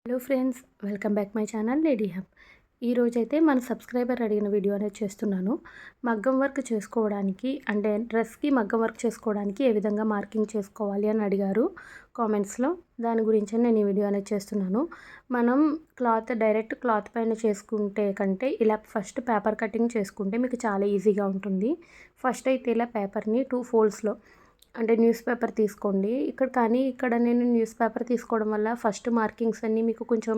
Hello friends, welcome back my channel lady hub. ఈరోజైతే మన subscriber అడిగిన వీడియో అనేది చేస్తున్నాను. మగ్గం వర్క్ చేసుకోవడానికి అంటే డ్రెస్కి మగ్గం వర్క్ చేసుకోవడానికి ఏ విధంగా మార్కింగ్ చేసుకోవాలి అని అడిగారు కామెంట్స్లో. దాని గురించి నేను ఈ వీడియో అనేది చేస్తున్నాను. మనం డైరెక్ట్ క్లాత్ పైన చేసుకుంటే కంటే ఇలా ఫస్ట్ పేపర్ కటింగ్ చేసుకుంటే మీకు చాలా ఈజీగా ఉంటుంది. ఫస్ట్ అయితే ఇలా పేపర్ని 2 ఫోల్డ్స్లో అంటే న్యూస్ పేపర్ తీసుకోండి. ఇక్కడ నేను న్యూస్ పేపర్ తీసుకోవడం వల్ల ఫస్ట్ మార్కింగ్స్ అన్నీ మీకు కొంచెం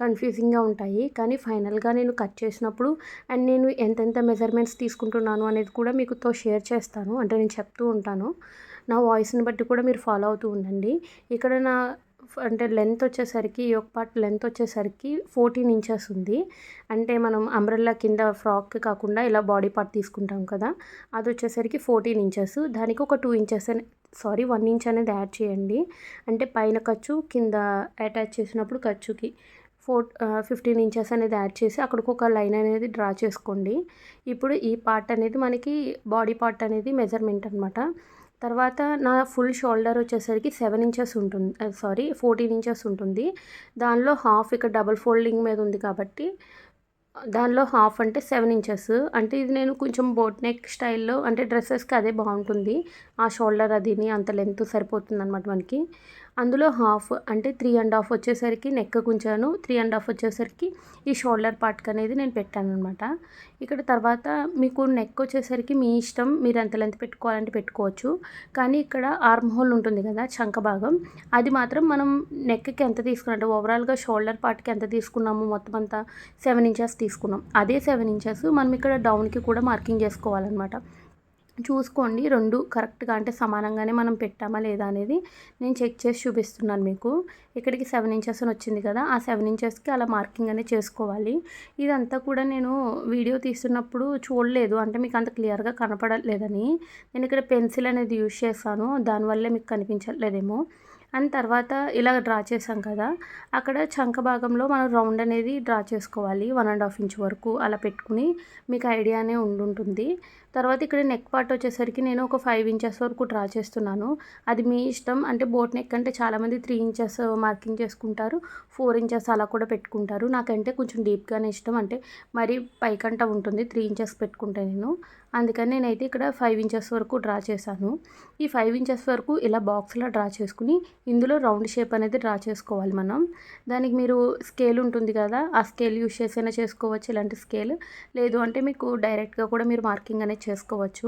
కన్ఫ్యూజింగ్గా ఉంటాయి. కానీ ఫైనల్గా నేను కట్ చేసినప్పుడు అండ్ నేను ఎంతెంత మెజర్మెంట్స్ తీసుకుంటున్నాను అనేది కూడా మీకుతో షేర్ చేస్తాను. అంటే నేను చెప్తూ ఉంటాను. నా వాయిస్ని బట్టి కూడా మీరు ఫాలో అవుతూ ఉండండి. ఇక్కడ అంటే లెంత్ వచ్చేసరికి యోక్ పార్ట్ లెంత్ వచ్చేసరికి 14 ఇంచెస్ ఉంది. అంటే మనం అంబ్రెల్లా కింద ఫ్రాక్ కాకుండా ఇలా బాడీ పార్ట్ తీసుకుంటాం కదా, అది వచ్చేసరికి 14 ఇంచెస్. దానికి ఒక 1 ఇంచ్ అనేది యాడ్ చేయండి. అంటే పైన ఖర్చు కింద అటాచ్ చేసినప్పుడు ఖర్చుకి 15 ఇంచెస్ అనేది యాడ్ చేసి అక్కడికి ఒక లైన్ అనేది డ్రా చేసుకోండి. ఇప్పుడు ఈ పార్ట్ అనేది మనకి బాడీ పార్ట్ అనేది మెజర్మెంట్ అనమాట. తర్వాత నా ఫుల్ షోల్డర్ వచ్చేసరికి 7 ఇంచెస్ ఉంటుంది, 14 ఇంచెస్ ఉంటుంది. దానిలో హాఫ్ ఇక్కడ డబుల్ ఫోల్డింగ్ మీద ఉంది కాబట్టి దానిలో హాఫ్ అంటే 7 ఇంచెస్. అంటే ఇది నేను కొంచెం బోట్ నెక్ స్టైల్లో అంటే డ్రెస్సెస్కి అదే బాగుంటుంది. ఆ షోల్డర్ అదిని అంత లెంత్ సరిపోతుంది అనమాట మనకి. అందులో హాఫ్ అంటే 3.5 వచ్చేసరికి నెక్ ఉంచాను, 3.5 వచ్చేసరికి ఈ షోల్డర్ పార్ట్కి అనేది నేను పెట్టాను అనమాట. ఇక్కడ తర్వాత మీకు నెక్ వచ్చేసరికి మీ ఇష్టం, మీరు ఎంత లెంత్ పెట్టుకోవాలంటే పెట్టుకోవచ్చు. కానీ ఇక్కడ ఆర్మ్ హోల్ ఉంటుంది కదా, చంక భాగం, అది మాత్రం మనం నెక్కి ఎంత తీసుకున్నాం అంటే ఓవరాల్గా షోల్డర్ పార్ట్కి ఎంత తీసుకున్నాము మొత్తం అంతా 7 ఇంచెస్ తీసుకున్నాం. అదే 7 ఇంచెస్ మనం ఇక్కడ డౌన్కి కూడా మార్కింగ్ చేసుకోవాలన్నమాట. చూసుకోండి రెండు కరెక్ట్గా అంటే సమానంగానే మనం పెట్టామా లేదా అనేది నేను చెక్ చేసి చూపిస్తున్నాను మీకు. ఇక్కడికి 7 ఇంచెస్ అని వచ్చింది కదా, ఆ 7 ఇంచెస్కి అలా మార్కింగ్ అనేది చేసుకోవాలి. ఇదంతా కూడా నేను వీడియో తీస్తున్నప్పుడు చూడలేదు, అంటే మీకు అంత క్లియర్గా కనపడలేదని నేను ఇక్కడ పెన్సిల్ అనేది యూజ్ చేశాను, దానివల్లే మీకు కనిపించట్లేదేమో. అండ్ తర్వాత ఇలా డ్రా చేసాం కదా, అక్కడ చంక భాగంలో మనం రౌండ్ అనేది డ్రా చేసుకోవాలి. 1.5 ఇంచ్ వరకు అలా పెట్టుకుని మీకు ఐడియానే ఉండుంటుంది. తర్వాత ఇక్కడ నెక్ పార్ట్ వచ్చేసరికి నేను ఒక 5 ఇంచెస్ వరకు డ్రా చేస్తున్నాను. అది మీ ఇష్టం. అంటే బోట్ నెక్ అంటే చాలామంది 3 ఇంచెస్ మార్కింగ్ చేసుకుంటారు, 4 ఇంచెస్ అలా కూడా పెట్టుకుంటారు. నాకంటే కొంచెం డీప్గానే ఇష్టం, అంటే మరీ పైకంట ఉంటుంది 3 ఇంచెస్ పెట్టుకుంటే నేను. అందుకని నేనైతే ఇక్కడ 5 ఇంచెస్ వరకు డ్రా చేశాను. ఈ 5 ఇంచెస్ వరకు ఇలా బాక్స్లో డ్రా చేసుకుని ఇందులో రౌండ్ షేప్ అనేది డ్రా చేసుకోవాలి మనం. దానికి మీరు స్కేల్ ఉంటుంది కదా, ఆ స్కేల్ యూజ్ చేసైనా చేసుకోవచ్చు ఇలాంటి స్కేల్. లేదు అంటే మీకు డైరెక్ట్గా కూడా మీరు మార్కింగ్ అనేది చేసుకోవచ్చు.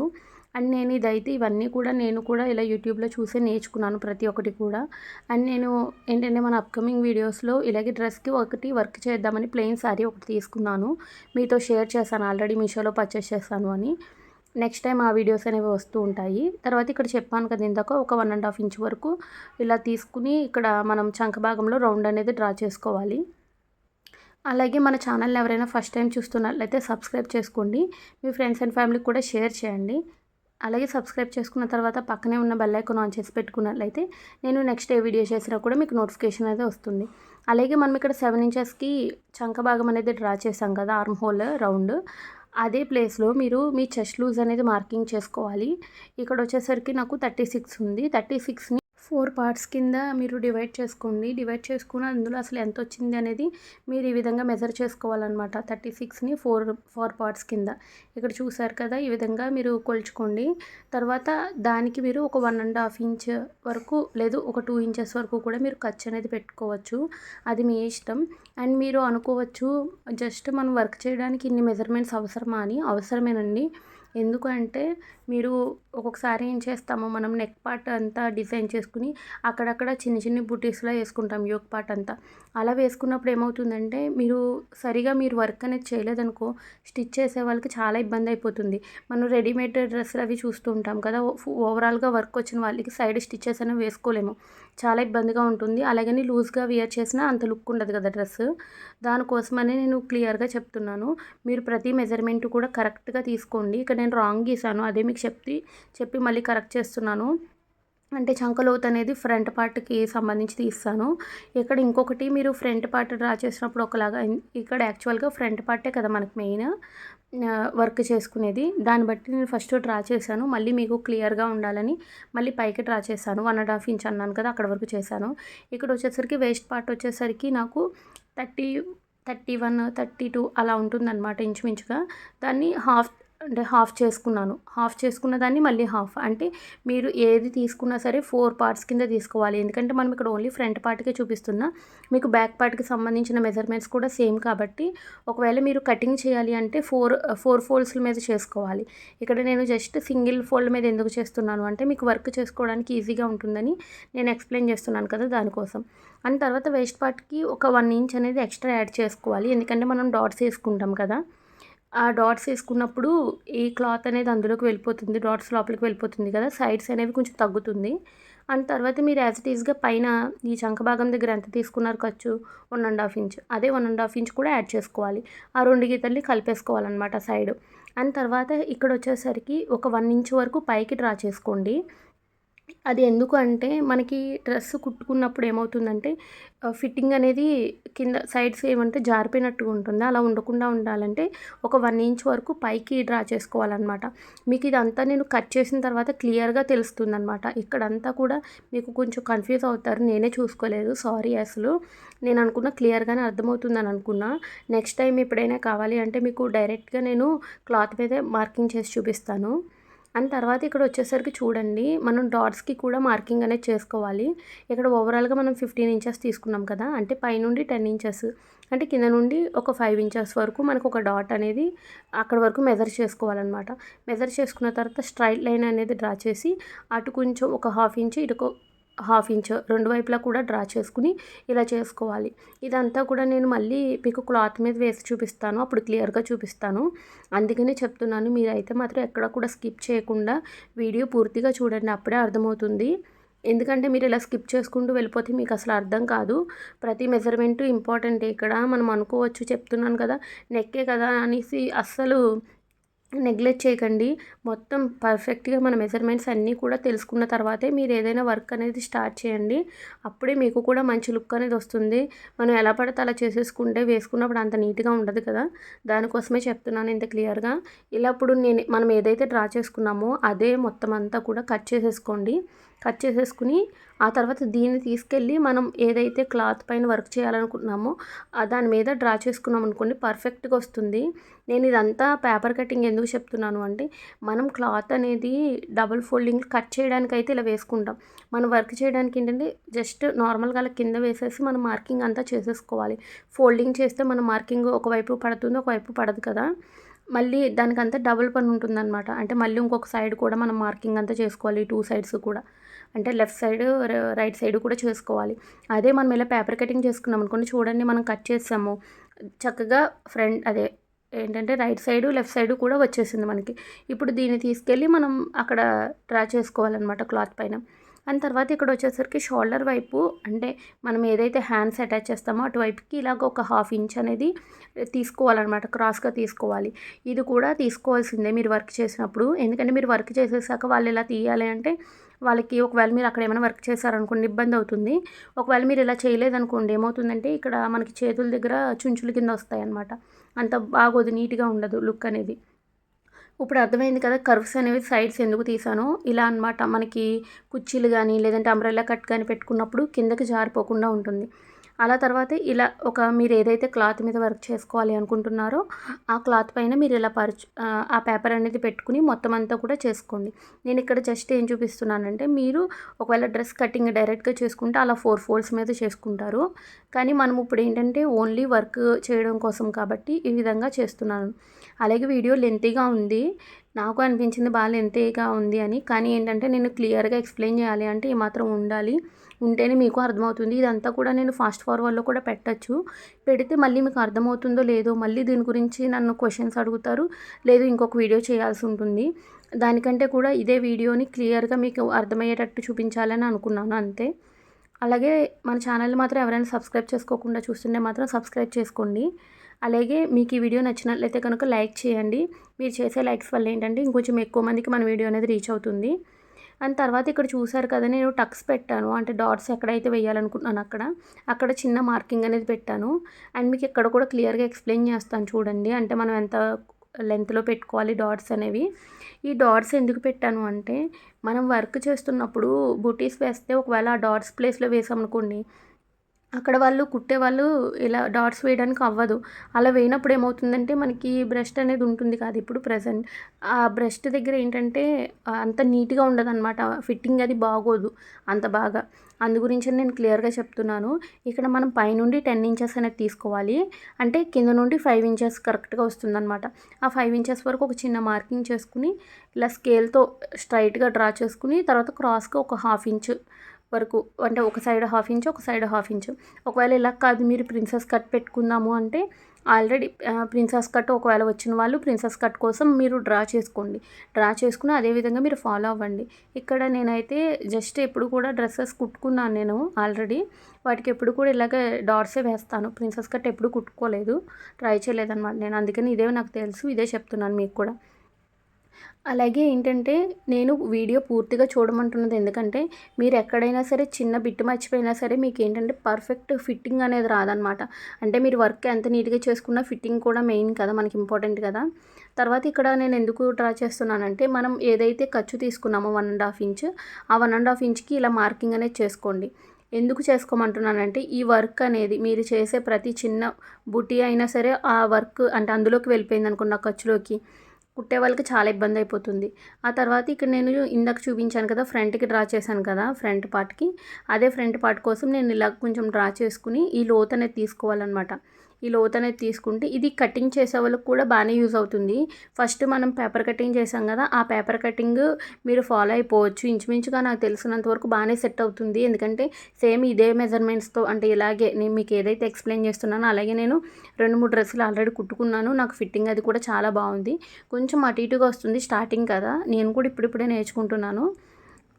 అండ్ నేను ఇవన్నీ కూడా నేను కూడా ఇలా యూట్యూబ్లో చూసే నేర్చుకున్నాను ప్రతి ఒక్కటి కూడా. అండ్ నేను ఏంటంటే మన అప్కమింగ్ వీడియోస్లో ఇలాగే డ్రెస్కి ఒకటి వర్క్ చేద్దామని ప్లెయిన్ శారీ ఒకటి తీసుకున్నాను, మీతో షేర్ చేశాను ఆల్రెడీ, మీషోలో పర్చేస్ చేశాను అని. నెక్స్ట్ టైం ఆ వీడియోస్ అనేవి వస్తూ ఉంటాయి. తర్వాత ఇక్కడ చెప్పాను కదా ఇందాక, ఒక 1.5 ఇంచ్ వరకు ఇలా తీసుకుని ఇక్కడ మనం చంక భాగంలో రౌండ్ అనేది డ్రా చేసుకోవాలి. అలాగే మన ఛానల్ని ఎవరైనా ఫస్ట్ టైం చూస్తున్నట్లయితే సబ్స్క్రైబ్ చేసుకోండి, మీ ఫ్రెండ్స్ అండ్ ఫ్యామిలీకి కూడా షేర్ చేయండి. అలాగే సబ్స్క్రైబ్ చేసుకున్న తర్వాత పక్కనే ఉన్న బెల్ ఐకాన్ ఆన్ చేసి పెట్టుకున్నట్లయితే నేను నెక్స్ట్ ఏ వీడియో చేసినా కూడా మీకు నోటిఫికేషన్ అయితే వస్తుంది. అలాగే మనం ఇక్కడ 7 ఇంచెస్కి చంక భాగం అనేది డ్రా చేసాం కదా, ఆర్మ్ హోల్ రౌండ్, అదే ప్లేస్లో మీరు మీ చెస్ట్ లూజ్ అనేది మార్కింగ్ చేసుకోవాలి. ఇక్కడ వచ్చేసరికి నాకు 36 ఉంది. 36ని 4 పార్ట్స్ కింద మీరు డివైడ్ చేసుకోండి. డివైడ్ చేసుకుని అందులో అసలు ఎంత వచ్చింది అనేది మీరు ఈ విధంగా మెజర్ చేసుకోవాలన్నమాట. 36ని 4 పార్ట్స్ కింద ఇక్కడ చూసారు కదా, ఈ విధంగా మీరు కొలుచుకోండి. తర్వాత దానికి మీరు ఒక 1.5 ఇంచ్ వరకు లేదు ఒక 2 ఇంచెస్ వరకు కూడా మీరు ఖర్చు అనేది పెట్టుకోవచ్చు, అది మీ ఇష్టం. అండ్ మీరు అనుకోవచ్చు జస్ట్ మనం వర్క్ చేయడానికి ఇన్ని మెజర్మెంట్స్ అవసరమా అని. అవసరమేనండి. ఎందుకంటే మీరు ఒక్కొక్కసారి ఏం చేస్తాము, మనం నెక్ పార్ట్ అంతా డిజైన్ చేసుకుని అక్కడక్కడ చిన్న చిన్న బుటీస్లో వేసుకుంటాం యోక్ పార్ట్ అంతా. అలా వేసుకున్నప్పుడు ఏమవుతుందంటే మీరు వర్క్ అనేది చేయలేదనుకో, స్టిచ్ చేసే వాళ్ళకి చాలా ఇబ్బంది అయిపోతుంది. మనం రెడీమేడ్ డ్రెస్సులు అవి చూస్తూ ఉంటాం కదా, ఓవరాల్గా వర్క్ వచ్చిన వాళ్ళకి సైడ్ స్టిచ్చెస్ అనేవి వేసుకోలేము, చాలా ఇబ్బందిగా ఉంటుంది. అలాగని లూజ్గా వేర్ చేసినా అంత లుక్ ఉండదు కదా డ్రెస్. దానికోసమని నేను క్లియర్గా చెప్తున్నాను, మీరు ప్రతి మెజర్మెంట్ కూడా కరెక్ట్గా తీసుకోండి. ఇక్కడ నేను రాంగ్ గీసాను, అదే మీకు చెప్పి మళ్ళీ కరెక్ట్ చేస్తున్నాను. అంటే చంక లోతు అనేది ఫ్రంట్ పార్ట్కి సంబంధించి తీస్తాను. ఇక్కడ ఇంకొకటి, మీరు ఫ్రంట్ పార్ట్ డ్రా చేసినప్పుడు ఒకలాగా, ఇక్కడ యాక్చువల్గా ఫ్రంట్ పార్టే కదా మనకు మెయిన్. వర్క్ చేసుకునేది. దాన్ని బట్టి నేను ఫస్ట్ డ్రా చేశాను. మళ్ళీ మీకు క్లియర్‌గా ఉండాలని మళ్ళీ పైకి డ్రా చేశాను. 1½ ఇంచ్ అన్నాను కదా! అక్కడి వరకు చేశాను. ఇక్కడొచ్చేసరికి వేస్ట్ పార్ట్ వచ్చేసరికి నాకు 30, 31, 32 అలా ఉంటుందనమాట ఇంచుమించుగా. దాన్ని హాఫ్ చేసుకున్నాను. హాఫ్ చేసుకున్న దాన్ని మళ్ళీ హాఫ్ అంటే మీరు ఏది తీసుకున్నా సరే 4 పార్ట్స్ కింద తీసుకోవాలి. ఎందుకంటే మనం ఇక్కడ ఓన్లీ ఫ్రంట్ పార్ట్‌కే చూపిస్తున్నా. మీకు బ్యాక్ పార్ట్‌కి సంబంధించిన మెజర్‌మెంట్స్ కూడా సేమ్ కాబట్టి ఒకవేళ మీరు కటింగ్ చేయాలి అంటే 4 ఫోల్డ్స్‌ల మీద చేసుకోవాలి. ఇక్కడ నేను జస్ట్ సింగిల్ ఫోల్డ్ మీద ఎందుకు చేస్తున్నాను అంటే మీకు వర్క్ చేసుకోవడానికి ఈజీగా ఉంటుందని నేను ఎక్స్‌ప్లెయిన్ చేస్తున్నాను కదా! దానికోసం. అండ్ తర్వాత వేస్ట్ పార్ట్‌కి ఒక 1 ఇంచ్ అనేది ఎక్స్ట్రా యాడ్ చేసుకోవాలి. ఎందుకంటే మనం డాట్స్ ఏసుకుంటాం కదా! ఆ డాట్స్ ఏసుకున్నప్పుడు ఈ క్లాత్ అనేది అందులోకి వెళ్ళిపోతుంది. డాట్స్ లోపలికి వెళ్ళిపోతుంది కదా! సైడ్స్ అనేవి కొంచెం తగ్గుతుంది. అండ్ తర్వాత మీరు యాజ్ ఇట్ ఈస్‌గా పైన ఈ చంక భాగం దగ్గర ఎంత తీసుకున్నారు ఖర్చు? 1½ ఇంచ్. అదే 1½ ఇంచ్ కూడా యాడ్ చేసుకోవాలి. ఆ 2 గీతల్ని కలిపేసుకోవాలనమాట సైడు. అండ్ తర్వాత ఇక్కడొచ్చేసరికి ఒక 1 ఇంచ్ వరకు పైకి డ్రా చేసుకోండి. అది ఎందుకు అంటే మనకి డ్రెస్ కుట్టుకున్నప్పుడు ఏమవుతుందంటే ఫిట్టింగ్ అనేది కింద సైడ్స్ ఏమంటే జారిపోయినట్టుగా ఉంటుంది. అలా ఉండకుండా ఉండాలంటే ఒక 1 ఇంచ్ వరకు పైకి డ్రా చేసుకోవాలన్నమాట. మీకు ఇదంతా నేను కట్ చేసిన తర్వాత క్లియర్‌గా తెలుస్తుందన్నమాట. ఇక్కడంతా కూడా మీకు కొంచెం కన్‌ఫ్యూజ్ అవుతారు. నేనే చూసుకోలేదు. సారీ అసలు. నేను అనుకున్న క్లియర్‌గానే అర్థమవుతుందని అనుకున్నా. నెక్స్ట్ టైం ఎప్పుడైనా కావాలి అంటే మీకు డైరెక్ట్‌గా నేను క్లాత్ మీదే మార్కింగ్ చేసి చూపిస్తాను. అండ్ తర్వాత ఇక్కడ వచ్చేసరికి చూడండి మనం డాట్స్‌కి కూడా మార్కింగ్ అనేది చేసుకోవాలి. ఇక్కడ ఓవరాల్‌గా మనం 15 ఇంచెస్ తీసుకున్నాం కదా! అంటే పైనుండి 10 ఇంచెస్ అంటే కింద నుండి ఒక 5 ఇంచెస్ వరకు మనకు ఒక డాట్ అనేది అక్కడి వరకు మెజర్ చేసుకోవాలన్నమాట. మెజర్ చేసుకున్న తర్వాత స్ట్రెయిట్ లైన్ అనేది డ్రా చేసి అటు కొంచెం ఒక హాఫ్ ఇంచ్ ఇటుకు హాఫ్ ఇంచ్ రెండు వైపులా కూడా డ్రా చేసుకుని ఇలా చేసుకోవాలి. ఇదంతా కూడా నేను మళ్ళీ మీకు క్లాత్ మీద వేసి చూపిస్తాను. అప్పుడు క్లియర్‌గా చూపిస్తాను. అందుకనే చెప్తున్నాను. మీరైతే మాత్రం ఎక్కడ కూడా స్కిప్ చేయకుండా వీడియో పూర్తిగా చూడండి. అప్పుడే అర్థమవుతుంది. ఎందుకంటే మీరు ఇలా స్కిప్ చేసుకుంటూ వెళ్ళిపోతే మీకు అసలు అర్థం కాదు. ప్రతి మెజర్‌మెంటు ఇంపార్టెంటే ఇక్కడ. మనం అనుకోవచ్చు చెప్తున్నాను కదా! నెక్కే కదా అనేసి అస్సలు నెగ్లెక్ట్ చేయకండి. మొత్తం పర్ఫెక్ట్‌గా మన మెజర్‌మెంట్స్ అన్నీ కూడా తెలుసుకున్న తర్వాతే మీరు ఏదైనా వర్క్ అనేది స్టార్ట్ చేయండి. అప్పుడే మీకు కూడా మంచి లుక్ అనేది వస్తుంది. మనం ఎలా పడితే అలా చేసేసుకుంటే వేసుకున్నప్పుడు అంత నీట్‌గా ఉండదు కదా! దానికోసమే చెప్తున్నాను ఇంత క్లియర్‌గా. ఇలా ఇప్పుడు మనం ఏదైతే డ్రా చేసుకున్నామో అదే మొత్తం అంతా కూడా కట్ చేసేసుకోండి. కట్ చేసేసుకుని ఆ తర్వాత దీన్ని తీసుకెళ్ళి మనం ఏదైతే క్లాత్ పైన వర్క్ చేయాలనుకుంటున్నామో దాని మీద డ్రా చేసుకున్నాం అనుకోండి పర్ఫెక్ట్‌గా వస్తుంది. నేను ఇదంతా పేపర్ కటింగ్ ఎందుకు చెప్తున్నాను అంటే మనం క్లాత్ అనేది డబుల్ ఫోల్డింగ్ కట్ చేయడానికైతే ఇలా వేసుకుంటాం. మనం వర్క్ చేయడానికి ఏంటంటే జస్ట్ నార్మల్‌గా అలా కింద వేసేసి మనం మార్కింగ్ అంతా చేసేసుకోవాలి. ఫోల్డింగ్ చేస్తే మన మార్కింగ్ ఒకవైపు పడుతుంది, ఒకవైపు పడదు కదా! మళ్ళీ దానికంతా డబుల్ పని ఉంటుందనమాట. అంటే మళ్ళీ ఇంకొక సైడ్ కూడా మనం మార్కింగ్ అంతా చేసుకోవాలి. 2 సైడ్స్ కూడా. అంటే లెఫ్ట్ సైడ్, రైట్ సైడ్ కూడా చేసుకోవాలి. అదే మనం ఇలా పేపర్ కటింగ్ చేసుకున్నాం అనుకోండి చూడండి మనం కట్ చేసాము. చక్కగా అదే ఏంటంటే రైట్ సైడు, లెఫ్ట్ సైడు కూడా వచ్చేసింది మనకి. ఇప్పుడు దీన్ని తీసుకెళ్ళి మనం అక్కడ డ్రా చేసుకోవాలనమాట క్లాత్ పైన. అండ్ తర్వాత ఇక్కడ వచ్చేసరికి షోల్డర్ వైపు అంటే మనం ఏదైతే హ్యాండ్స్ అటాచ్ చేస్తామో అటువైపుకి ఇలాగ ఒక హాఫ్ ఇంచ్ అనేది తీసుకోవాలన్నమాట. క్రాస్‌గా తీసుకోవాలి. ఇది కూడా తీసుకోవాల్సిందే మీరు వర్క్ చేసినప్పుడు. ఎందుకంటే మీరు వర్క్ చేసేసాక వాళ్ళు ఎలా తీయాలి అంటే వాళ్ళకి ఒకవేళ మీరు అక్కడ ఏమైనా వర్క్ చేశారనుకోండి ఇబ్బంది అవుతుంది. ఒకవేళ మీరు ఇలా చేయలేదనుకోండి ఏమవుతుందంటే ఇక్కడ మనకి చేతుల దగ్గర చుంచులు కింద వస్తాయన్నమాట. అంత బాగోదు, నీట్‌గా ఉండదు లుక్ అనేది. ఇప్పుడు అర్థమైంది కదా! కర్వ్స్ అనేవి సైడ్స్ ఎందుకు తీసానో. ఇలా అనమాట మనకి కుర్చీలు గానీ, లేదంటే అంబ్రెల్లా కట్ గానీ పెట్టుకున్నప్పుడు కిందకి జారిపోకుండా ఉంటుంది. అలా తర్వాత ఇలా మీరు ఏదైతే క్లాత్ మీద వర్క్ చేసుకోవాలి అనుకుంటున్నారో, ఆ క్లాత్ పైన మీరు ఇలా ఆ పేపర్ అనేది పెట్టుకుని మొత్తం అంతా కూడా చేసుకోండి. నేను ఇక్కడ జస్ట్ ఏం చూపిస్తున్నానంటే, మీరు ఒకవేళ డ్రెస్ కటింగ్ డైరెక్ట్‌గా చేసుకుంటే అలా 4 ఫోల్డ్స్ మీద చేసుకుంటారు. కానీ మనం ఇప్పుడు ఏంటంటే ఓన్లీ వర్క్ చేయడం కోసం కాబట్టి ఈ విధంగా చేస్తున్నాను. అలాగే వీడియో లెంతీగా ఉంది. నాకు అనిపించింది లెంతీగా ఉంది అని. కానీ ఏంటంటే నేను క్లియర్‌గా ఎక్స్‌ప్లెయిన్ చేయాలి అంటే ఈ మాత్రం ఉండాలి. ఉంటేనే మీకు అర్థమవుతుంది. ఇదంతా కూడా నేను ఫాస్ట్ ఫార్వర్డ్‌లో కూడా పెట్టొచ్చు. పెడితే మళ్ళీ మీకు అర్థమవుతుందో లేదో మళ్ళీ దీని గురించి నన్ను క్వెషన్స్ అడుగుతారు. లేదు ఇంకొక వీడియో చేయాల్సి ఉంటుంది. దానికంటే కూడా ఇదే వీడియోని క్లియర్‌గా మీకు అర్థమయ్యేటట్టు చూపించాలని అనుకున్నాను అంతే. అలాగే మన ఛానల్‌ని మాత్రం ఎవరైనా సబ్స్క్రైబ్ చేసుకోకుండా చూస్తుంటే మాత్రం సబ్స్క్రైబ్ చేసుకోండి. అలాగే మీకు ఈ వీడియో నచ్చినట్లయితే కనుక లైక్ చేయండి. మీరు చేసే లైక్స్ వల్ల ఏంటంటే ఇంకొంచెం ఎక్కువ మందికి మన వీడియో అనేది రీచ్ అవుతుంది. అండ్ తర్వాత ఇక్కడ చూసారు కదా నేను టక్స్ పెట్టాను. అంటే డాట్స్ ఎక్కడైతే వేయాలనుకుంటున్నానో అక్కడ చిన్న మార్కింగ్ అనేది పెట్టాను. అండ్ మీకు ఇక్కడ కూడా క్లియర్‌గా ఎక్స్‌ప్లెయిన్ చేస్తాను చూడండి. అంటే మనం ఎంత లెంత్లో పెట్టుకోవాలి డాట్స్ అనేవి. ఈ డాట్స్ ఎందుకు పెట్టాను అంటే, మనం వర్క్ చేస్తున్నప్పుడు బుటీస్ వేస్తే ఒకవేళ ఆ డాట్స్ ప్లేస్‌లో వేసామనుకోండి, అక్కడ వాళ్ళు కుట్టేవాళ్ళు ఇలా డాట్స్ వేయడానికి అవ్వదు. అలా వేయనప్పుడు ఏమవుతుందంటే మనకి బ్రెస్ట్ అనేది ఉంటుంది కాదు ఇప్పుడు ప్రెజెంట్. ఆ బ్రెస్ట్ దగ్గర ఏంటంటే అంత నీట్‌గా ఉండదనమాట. ఫిట్టింగ్ అది బాగోదు అంత బాగా. అందు గురించని నేను క్లియర్‌గా చెప్తున్నాను. ఇక్కడ మనం పైనుండి 10 ఇంచెస్ అనేది తీసుకోవాలి. అంటే కింద నుండి 5 ఇంచెస్ కరెక్ట్‌గా వస్తుందనమాట. ఆ 5 ఇంచెస్ వరకు ఒక చిన్న మార్కింగ్ చేసుకొని, ఇలా స్కేల్‌తో స్ట్రెయిట్‌గా డ్రా చేసుకొని, తర్వాత క్రాస్‌గా ఒక హాఫ్ ఇంచ్ వరకు, అంటే ఒక సైడ్ హాఫ్ ఇంచ్, ఒక సైడ్ హాఫ్ ఇంచ్. ఒకవేళ ఇలా కాదు మీరు ప్రిన్సెస్ కట్ పెట్టుకుందాము అంటే ఆల్రెడీ ప్రిన్సెస్ కట్ ఒకవేళ వచ్చిన వాళ్ళు ప్రిన్సెస్ కట్ కోసం మీరు డ్రా చేసుకోండి. డ్రా చేసుకుని అదే విధంగా మీరు ఫాలో అవ్వండి. ఇక్కడ నేనైతే జస్ట్ ఎప్పుడు కూడా డ్రెస్సెస్ కుట్టుకున్నాను నేను ఆల్రెడీ. వాటికి ఎప్పుడు కూడా ఇలాగే డాట్సే వేస్తాను. ప్రిన్సెస్ కట్ ఎప్పుడు కుట్టుకోలేదు, ట్రై చేయలేదనమాట నేను. అందుకని ఇదే నాకు తెలుసు, ఇదే చెప్తున్నాను మీకు కూడా. అలాగే ఏంటంటే, నేను వీడియో పూర్తిగా చూడమంటున్నది ఎందుకంటే, మీరు ఎక్కడైనా సరే చిన్న బిట్ మర్చిపోయినా సరే మీకేంటంటే పర్ఫెక్ట్ ఫిట్టింగ్ అనేది రాదనమాట. అంటే మీరు వర్క్ ఎంత నీట్‌గా చేసుకున్నా ఫిట్టింగ్ కూడా మెయిన్ కదా! మనకి ఇంపార్టెంట్ కదా! తర్వాత ఇక్కడ నేను ఎందుకు డ్రా చేస్తున్నానంటే, మనం ఏదైతే ఖర్చు తీసుకున్నామో 1½ ఇంచ్, ఆ 1½ ఇంచ్‌కి ఇలా మార్కింగ్ అనేది చేసుకోండి. ఎందుకు చేసుకోమంటున్నానంటే, ఈ వర్క్ అనేది మీరు చేసే ప్రతి చిన్న బుటీ అయినా సరే ఆ వర్క్ అంటే అందులోకి వెళ్ళిపోయిందనుకోండి ఆ ఖర్చులోకి, కుట్టే వాళ్ళకి చాలా ఇబ్బందయిపోతుంది. ఆ తర్వాత ఇక్కడ నేను ఇందాక చూపించాను కదా! ఫ్రంట్‌కి డ్రా చేశాను కదా! ఫ్రంట్ పార్ట్‌కి. అదే ఫ్రంట్ పార్ట్ కోసం నేను ఇలా కొంచెం డ్రా చేసుకొని ఈ లోతనేది తీసుకోవాలనమాట. ఈ లోతనేది తీసుకుంటే ఇది కటింగ్ చేసే వాళ్ళకి కూడా బానే యూజ్ అవుతుంది. ఫస్ట్ మనం పేపర్ కటింగ్ చేసాం కదా! ఆ పేపర్ కటింగ్ మీరు ఫాలో అయిపోవచ్చు. ఇంచుమించుగా నాకు తెలిసినంత వరకు బానే సెట్ అవుతుంది. ఎందుకంటే సేమ్ ఇదే మెజర్‌మెంట్స్‌తో అంటే ఇలాగే నేను మీకు ఏదైతే ఎక్స్‌ప్లెయిన్ చేస్తున్నానో అలాగే నేను 2, 3 డ్రెస్సులు ఆల్రెడీ కుట్టుకున్నాను. నాకు ఫిట్టింగ్ అది కూడా చాలా బావుంది. కొంచెం అటు ఇటుగా వస్తుంది స్టార్టింగ్ కదా! నేను కూడా ఇప్పుడిప్పుడే నేర్చుకుంటున్నాను.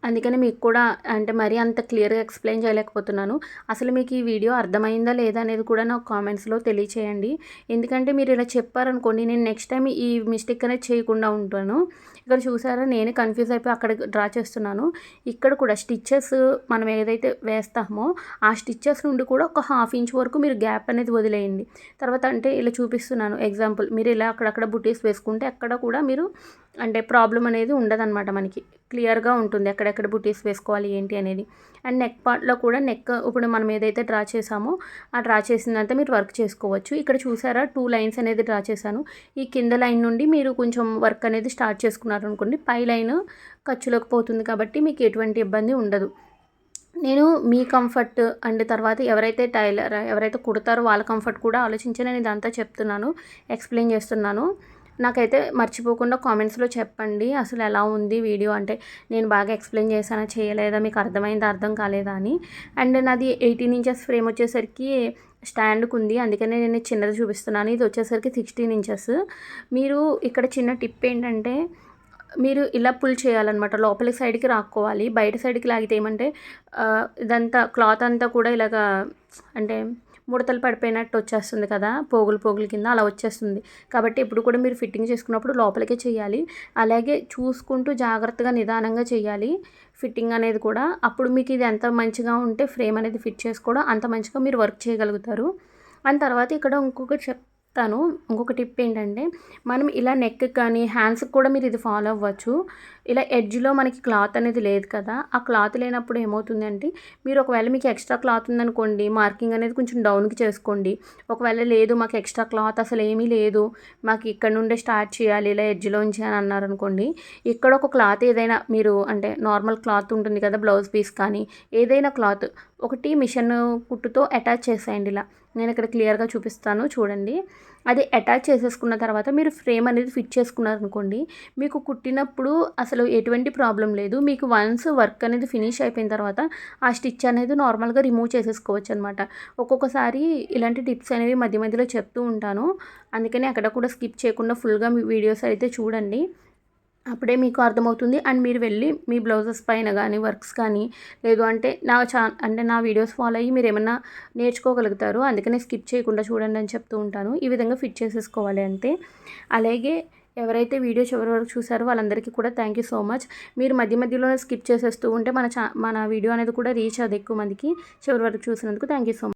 అందుకని మీకు కూడా అంటే మరీ అంత క్లియర్‌గా ఎక్స్‌ప్లెయిన్ చేయలేకపోతున్నాను. అసలు మీకు ఈ వీడియో అర్థమైందా లేదా అనేది కూడా నాకు కామెంట్స్‌లో తెలియచేయండి. ఎందుకంటే మీరు ఇలా చెప్పారనుకోండి, నేను నెక్స్ట్ టైమ్ ఈ మిస్టేక్ అనేది చేయకుండా ఉంటాను. ఇక్కడ చూసారా నేనే కన్‌ఫ్యూజ్ అయిపోయి అక్కడ డ్రా చేస్తున్నాను. ఇక్కడ కూడా స్టిచెస్ మనం ఏదైతే వేస్తామో ఆ స్టిచెస్ నుండి కూడా ఒక హాఫ్ ఇంచ్ వరకు మీరు గ్యాప్ అనేది వదిలేయండి. తర్వాత అంటే ఇలా చూపిస్తున్నాను ఎగ్జాంపుల్. మీరు ఇలా అక్కడక్కడ బుటీస్ వేసుకుంటే ఎక్కడ కూడా మీరు అంటే ప్రాబ్లమ్ అనేది ఉండదనమాట మనకి. క్లియర్‌గా ఉంటుంది ఎక్కడెక్కడ బుటీస్ వేసుకోవాలి ఏంటి అనేది. అండ్ నెక్ పార్ట్‌లో కూడా ఇప్పుడు మనం ఏదైతే డ్రా చేసామో ఆ డ్రా చేసిందంతా మీరు వర్క్ చేసుకోవచ్చు. ఇక్కడ చూసారా 2 లైన్స్ అనేది డ్రా చేశాను. ఈ కింద లైన్ నుండి మీరు కొంచెం వర్క్ అనేది స్టార్ట్ చేసుకున్నారనుకోండి, పై లైన్ ఖర్చులోకి పోతుంది కాబట్టి మీకు ఎటువంటి ఇబ్బంది ఉండదు. నేను మీ కంఫర్ట్ అండ్ తర్వాత ఎవరైతే కుడతారో వాళ్ళ కంఫర్ట్ కూడా ఆలోచించి నేను ఇదంతా చెప్తున్నాను, ఎక్స్‌ప్లెయిన్ చేస్తున్నాను. నాకైతే మర్చిపోకుండా కామెంట్స్‌లో చెప్పండి. అసలు ఎలా ఉంది వీడియో అంటే నేను బాగా ఎక్స్‌ప్లెయిన్ చేశానా, చేయలేదా, మీకు అర్థమైందా, అర్థం కాలేదా అని. అండ్ నాది 18 ఇంచెస్ ఫ్రేమ్ వచ్చేసరికి స్టాండ్‌కుంది. అందుకనే నేను చిన్నది చూపిస్తున్నాను. ఇది వచ్చేసరికి 16 ఇంచెస్. మీరు ఇక్కడ చిన్న టిప్ ఏంటంటే, మీరు ఇలా పుల్ చేయాలన్నమాట. లోపలి సైడ్‌కి లాక్కోవాలి. బయట సైడ్‌కి లాగితే ఏమంటే ఇదంతా క్లాత్ అంతా కూడా ఇలాగా అంటే ముడతలు పడిపోయినట్టు వచ్చేస్తుంది కదా! పోగులు పోగులు కింద అలా వచ్చేస్తుంది. కాబట్టి ఎప్పుడు కూడా మీరు ఫిట్టింగ్ చేసుకున్నప్పుడు లోపలికే చేయాలి. అలాగే చూసుకుంటూ జాగ్రత్తగా నిదానంగా చేయాలి ఫిట్టింగ్ అనేది కూడా. అప్పుడు మీకు ఇది ఎంత మంచిగా ఉంటే ఫ్రేమ్ అనేది ఫిట్ చేసుకోవడం అంత మంచిగా మీరు వర్క్ చేయగలుగుతారు. అండ్ తర్వాత ఇక్కడ ఇంకొక టిప్ ఏంటంటే, మనం ఇలా నెక్‌కి కానీ, హ్యాండ్స్‌కి కూడా మీరు ఇది ఫాలో అవ్వచ్చు. ఇలా ఎడ్జ్‌లో మనకి క్లాత్ అనేది లేదు కదా! ఆ క్లాత్ లేనప్పుడు ఏమవుతుందంటే, మీరు ఒకవేళ మీకు ఎక్స్ట్రా క్లాత్ ఉందనుకోండి, మార్కింగ్ అనేది కొంచెం డౌన్‌కి చేసుకోండి. ఒకవేళ లేదు మాకు ఎక్స్ట్రా క్లాత్ అసలు ఏమీ లేదు, మాకు ఇక్కడ నుండే స్టార్ట్ చేయాలి ఇలా ఎడ్జ్‌లోంచి అని అన్నారనుకోండి, ఇక్కడ ఒక క్లాత్ ఏదైనా మీరు అంటే నార్మల్ క్లాత్ ఉంటుంది కదా! బ్లౌజ్ పీస్ కానీ, ఏదైనా క్లాత్ ఒకటి మిషన్ కుట్టుతో అటాచ్ చేసేయండి ఇలా. నేను ఇక్కడ క్లియర్‌గా చూపిస్తాను చూడండి. అది అటాచ్ చేసేసుకున్న తర్వాత మీరు ఫ్రేమ్ అనేది ఫిట్ చేసుకున్నారనుకోండి, మీకు కుట్టినప్పుడు అసలు ఎటువంటి ప్రాబ్లమ్ లేదు. మీకు వన్స్ వర్క్ అనేది ఫినిష్ అయిపోయిన తర్వాత ఆ స్టిచ్ అనేది నార్మల్‌గా రిమూవ్ చేసేసుకోవచ్చనమాట. ఒక్కొక్కసారి ఇలాంటి టిప్స్ అనేవి మధ్య మధ్యలో చెప్తూ ఉంటాను. అందుకని అక్కడ కూడా స్కిప్ చేయకుండా ఫుల్‌గా మీ వీడియోస్ అయితే చూడండి. అప్పుడే మీకు అర్థమవుతుంది. అండ్ మీరు వెళ్ళి మీ బ్లౌజెస్ పైన గానీ, వర్క్స్ కానీ, లేదు అంటే అంటే నా వీడియోస్ ఫాలో అయ్యి మీరేమన్నా నేర్చుకోగలుగుతారు. అందుకనే స్కిప్ చేయకుండా చూడండి అని చెప్తూ ఉంటాను. ఈ విధంగా ఫిట్ చేసేసుకోవాలి అంతే. అలాగే ఎవరైతే వీడియో చివరి వరకు చూసారో వాళ్ళందరికీ కూడా థ్యాంక్ యూ సో మచ్. మీరు మధ్య మధ్యలోనే స్కిప్ చేసేస్తూ ఉంటే మన వీడియో అనేది కూడా రీచ్ అవ్వదు ఎక్కువ మందికి. చివరి వరకు చూసినందుకు థ్యాంక్ యూ సో మచ్.